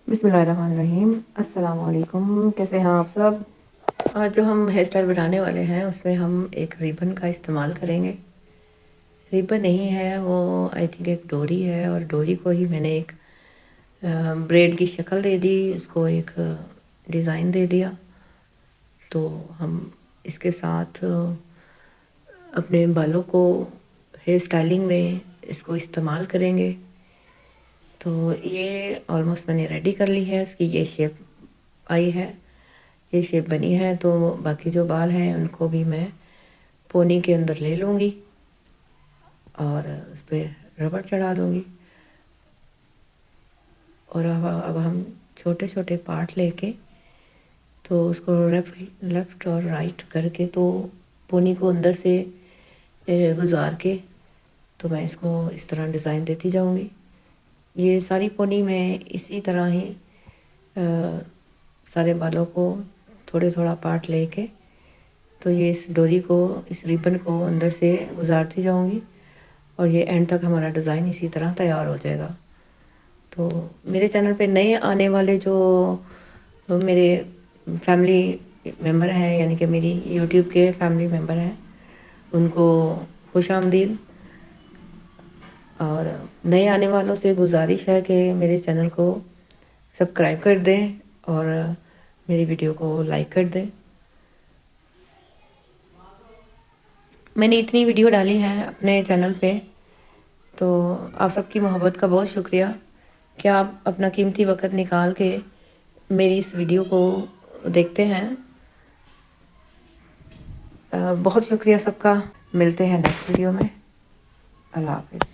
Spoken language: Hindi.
बिस्मिल्लाहिर्रहमानिर्रहीम। अस्सलाम वालेकुम। कैसे हैं आप सब? आज जो हम हेयर स्टाइल बनाने वाले हैं उसमें हम एक रिबन का इस्तेमाल करेंगे। रिबन नहीं है वो, आई थिंक एक डोरी है, और डोरी को ही मैंने एक ब्रेड की शक्ल दे दी, उसको एक डिज़ाइन दे दिया। तो हम इसके साथ अपने बालों को हेयर स्टाइलिंग में इसको इस्तेमाल करेंगे। तो ये ऑलमोस्ट मैंने रेडी कर ली है, इसकी ये शेप आई है, ये शेप बनी है। तो बाकी जो बाल हैं उनको भी मैं पोनी के अंदर ले लूँगी और उस पर रबड़ चढ़ा दूँगी। और अब हम छोटे छोटे पार्ट लेके तो उसको लेफ़्ट और राइट करके तो पोनी को अंदर से गुजार के तो मैं इसको इस तरह डिज़ाइन देती जाऊँगी। ये सारी पोनी मैं इसी तरह ही सारे बालों को थोड़े थोड़ा पार्ट लेके तो ये इस डोरी को, इस रिबन को अंदर से गुजारती जाऊंगी और ये एंड तक हमारा डिज़ाइन इसी तरह तैयार हो जाएगा। तो मेरे चैनल पे नए आने वाले जो मेरे फैमिली मेम्बर हैं, यानी कि मेरी यूट्यूब के फैमिली मेम्बर हैं, उनको खुशामदीद। और नए आने वालों से गुजारिश है कि मेरे चैनल को सब्सक्राइब कर दें और मेरी वीडियो को लाइक कर दें। मैंने इतनी वीडियो डाली हैं अपने चैनल पे, तो आप सबकी मोहब्बत का बहुत शुक्रिया कि आप अपना कीमती वक्त निकाल के मेरी इस वीडियो को देखते हैं। बहुत शुक्रिया सबका। मिलते हैं नेक्स्ट वीडियो में। अल्लाह हाफ़िज़।